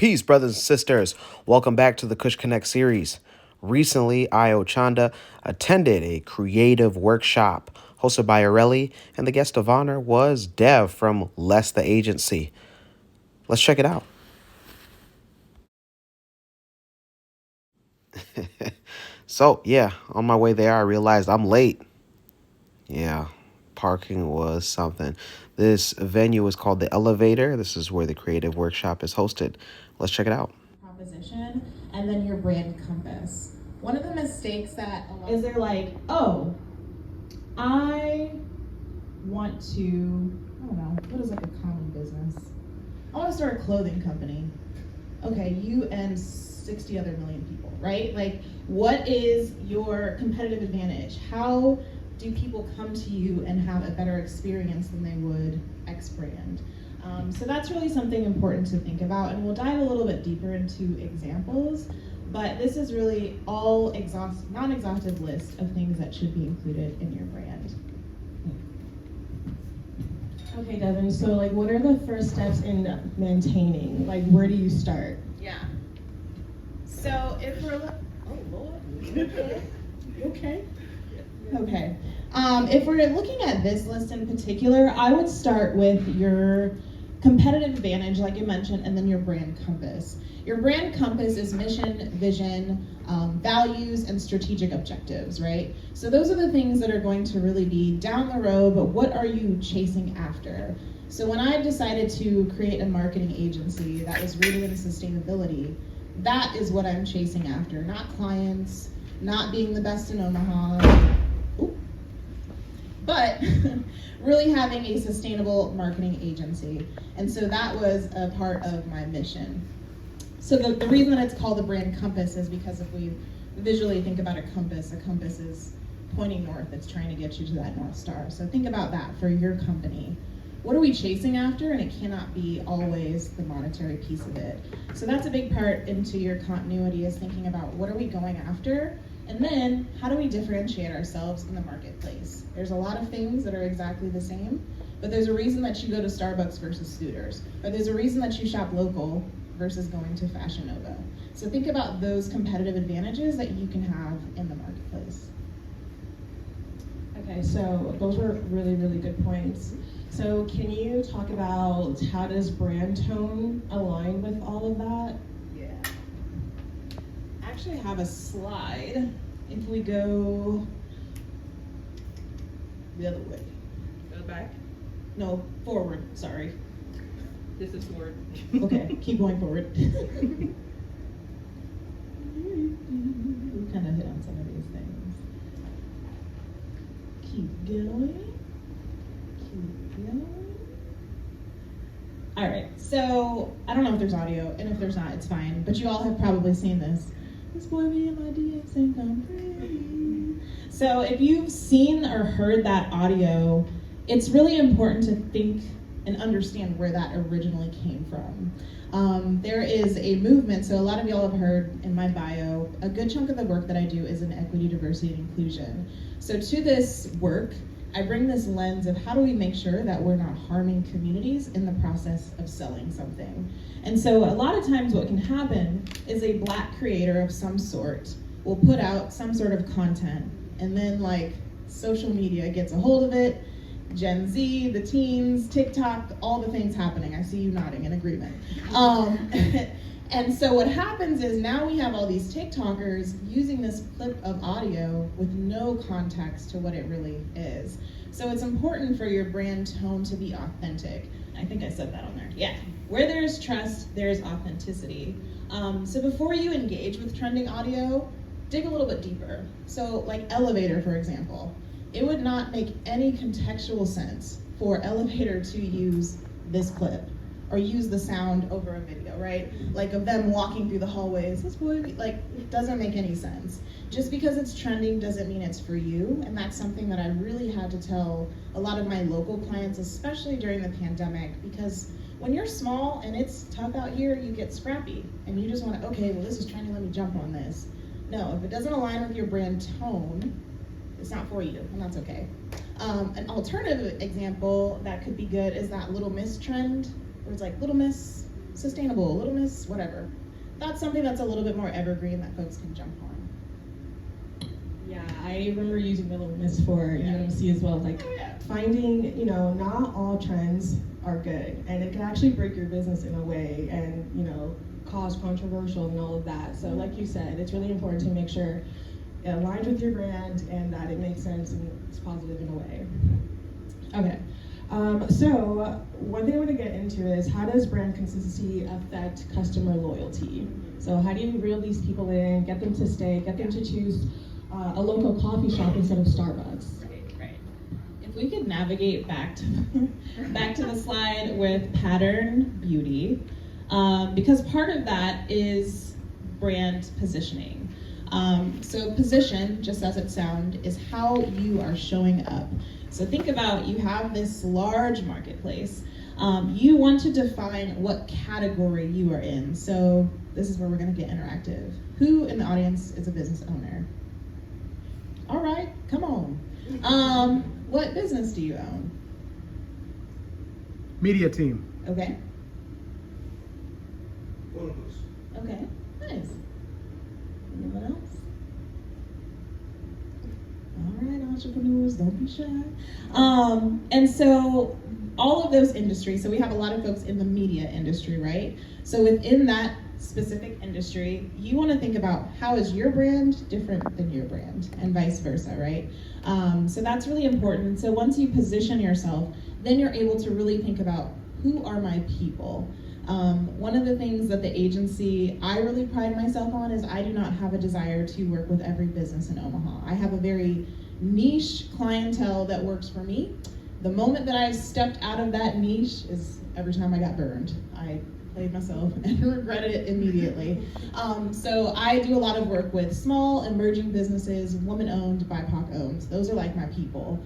Peace, brothers and sisters. Welcome back to the Kush Konnect series. Recently, I, Ochanda, attended a creative workshop hosted by Aurelie, and the guest of honor was Dev from Less the Agency. Let's check it out. So, yeah, on my way there, I realized I'm late. Yeah, parking was something. This venue is called The Elevator. This is where the creative workshop is hosted. Let's check it out. Proposition, and then your brand compass. One of the mistakes that is they're like, oh, I want to, I don't know, what is like a common business? I want to start a clothing company. Okay, you and 60 other million people, right? Like, what is your competitive advantage? How do people come to you and have a better experience than they would X brand? So that's really something important to think about, and we'll dive a little bit deeper into examples, but this is really all non-exhaustive list of things that should be included in your brand. Okay, Devin, so like what are the first steps in maintaining? Like where do you start? Yeah. So if we're, oh Lord, okay. Okay. Okay. If we're looking at this list in particular, I would start with your competitive advantage, like you mentioned, and then your brand compass. Your brand compass is mission, vision, values, and strategic objectives, right? So those are the things that are going to really be down the road, but what are you chasing after? So when I decided to create a marketing agency that was rooted in sustainability, that is what I'm chasing after, not clients, not being the best in Omaha, but really having a sustainable marketing agency. And so that was a part of my mission. So the reason that it's called the brand compass is because if we visually think about a compass is pointing north. It's trying to get you to that North Star. So think about that for your company. What are we chasing after? And it cannot be always the monetary piece of it. So that's a big part into your continuity, is thinking about what are we going after? And then how do we differentiate ourselves in the marketplace? There's a lot of things that are exactly the same, but there's a reason that you go to Starbucks versus Scooters, or there's a reason that you shop local versus going to Fashion Nova. So think about those competitive advantages that you can have in the marketplace. Okay, so those were really, really good points. So can you talk about how does brand tone align with all of that? Yeah. I actually have a slide. If we go the other way. Go back. No, forward, sorry. This is forward. Okay, keep going forward. We kind of hit on some of these things. Keep going. Keep going. All right, so I don't know if there's audio, and if there's not, it's fine, but you all have probably seen this. This boy me and my DX think I'm pretty. So if you've seen or heard that audio, it's really important to think and understand where that originally came from. There is a movement, so a lot of y'all have heard in my bio, a good chunk of the work that I do is in equity, diversity, and inclusion. So to this work, I bring this lens of how do we make sure that we're not harming communities in the process of selling something. And so a lot of times what can happen is a Black creator of some sort will put out some sort of content, and then like social media gets a hold of it, Gen Z, the teens, TikTok, all the things happening. I see you nodding in agreement. And so what happens is now we have all these TikTokers using this clip of audio with no context to what it really is. So it's important for your brand tone to be authentic. I think I said that on there. Yeah. Where there's trust, there's authenticity. So before you engage with trending audio, dig a little bit deeper. So like Elevator, for example. It would not make any contextual sense for Elevator to use this clip or use the sound over a video, right? Like of them walking through the hallways, this boy, like, it doesn't make any sense. Just because it's trending doesn't mean it's for you, and that's something that I really had to tell a lot of my local clients, especially during the pandemic, because when you're small and it's tough out here, you get scrappy, and you just want to, okay, well this is trending, let me jump on this. No, if it doesn't align with your brand tone, it's not for you, and that's okay. An alternative example that could be good is that Little Miss trend, where it's like Little Miss, Sustainable, Little Miss, whatever. That's something that's a little bit more evergreen that folks can jump on. Yeah, I remember using Little Miss for UMC as well. Like finding, not all trends are good, and it can actually break your business in a way, and cause controversial and all of that. So, like you said, it's really important to make sure it aligns with your brand and that it makes sense and it's positive in a way. Okay. So one thing I want to get into is, how does brand consistency affect customer loyalty? So how do you reel these people in, get them to stay, get them to choose a local coffee shop instead of Starbucks? Right. If we could navigate back to the slide with pattern beauty, because part of that is brand positioning. So position, just as it sounds, is how you are showing up. So think about, you have this large marketplace. You want to define what category you are in. So this is where we're going to get interactive. Who in the audience is a business owner? All right, come on. What business do you own? Media team. Okay. Okay, nice. Anyone else? All right, entrepreneurs, don't be shy. And so all of those industries, so we have a lot of folks in the media industry, right? So within that specific industry, you want to think about, how is your brand different than your brand, and vice versa, right? So that's really important. So once you position yourself, then you're able to really think about, who are my people? One of the things that the agency I really pride myself on is, I do not have a desire to work with every business in Omaha. I have a very niche clientele that works for me. The moment that I stepped out of that niche is every time I got burned. I played myself and regretted it immediately. So I do a lot of work with small emerging businesses, woman-owned, BIPOC-owned. Those are like my people.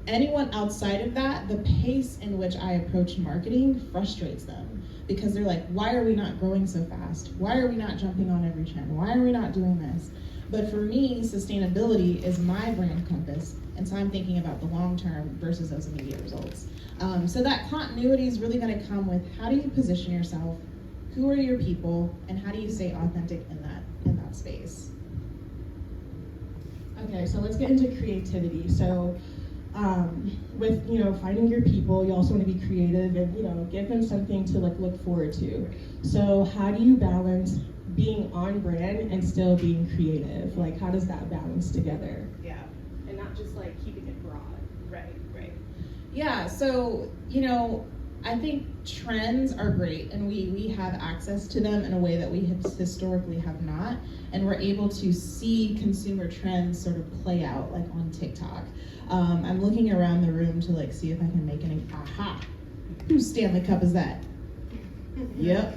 Anyone outside of that, the pace in which I approach marketing frustrates them, because they're like, why are we not growing so fast? Why are we not jumping on every trend? Why are we not doing this? But for me, sustainability is my brand compass, and so I'm thinking about the long term versus those immediate results. So that continuity is really going to come with, how do you position yourself, who are your people, and how do you stay authentic in that space? Okay, so let's get into creativity. So with finding your people, you also want to be creative and give them something to look forward to. So how do you balance being on brand and still being creative? Like, how does that balance together? Yeah. And not just keeping it broad. Right. Yeah, so, I think trends are great, and we have access to them in a way that we historically have not, and we're able to see consumer trends sort of play out, like on TikTok. I'm looking around the room to see if I can make any, aha, whose Stanley Cup is that? Yep.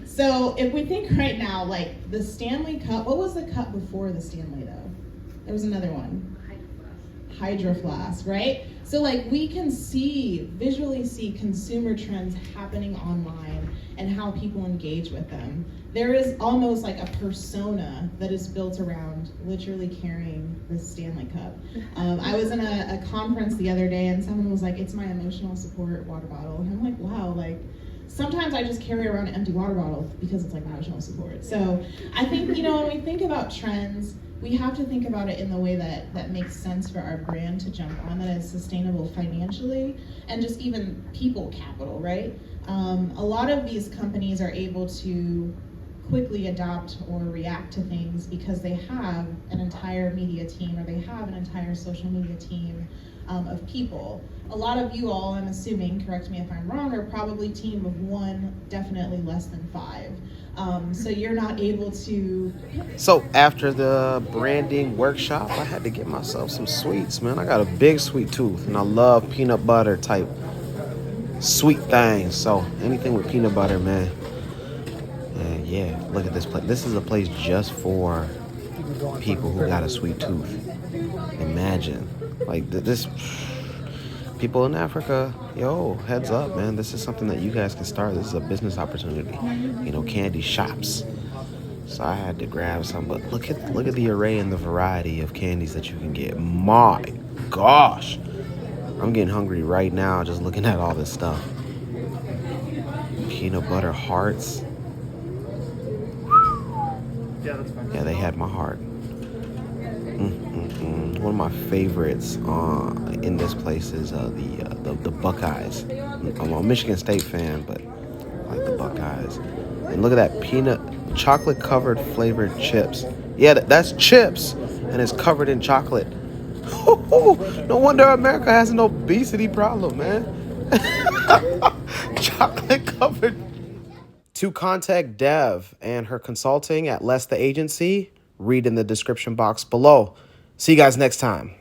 So if we think right now, the Stanley Cup, what was the cup before the Stanley though? There was another one. Hydro Flask, right? So we can visually see consumer trends happening online and how people engage with them. There is almost a persona that is built around literally carrying the Stanley Cup. I was in a conference the other day, and someone was like, it's my emotional support water bottle. And I'm like, wow, sometimes I just carry around an empty water bottle because it's my emotional support. So I think, when we think about trends, we have to think about it in the way that makes sense for our brand to jump on, that is sustainable financially, and just even people capital, right? A lot of these companies are able to quickly adopt or react to things because they have an entire media team, or they have an entire social media team of people. A lot of you all, I'm assuming, correct me if I'm wrong, are probably team of one, definitely less than 5. So you're not able to... So after the branding workshop, I had to get myself some sweets, man. I got a big sweet tooth, and I love peanut butter type sweet things. So anything with peanut butter, man. And yeah, look at this place. This is a place just for people who got a sweet tooth. Imagine. This... People in Africa, heads up, man. This is something that you guys can start. This is a business opportunity. Candy shops. So I had to grab some, but look at the array and the variety of candies that you can get. My gosh. I'm getting hungry right now just looking at all this stuff. peanut butter hearts. Yeah, that's fine. Yeah, they had my heart. One of my favorites in this place is the Buckeyes. I'm a Michigan State fan, but I like the Buckeyes. And look at that peanut chocolate covered flavored chips. Yeah, that's chips, and it's covered in chocolate. No wonder America has an obesity problem, man. Chocolate covered. To contact Dev and her consulting at Less the Agency, read in the description box below. See you guys next time.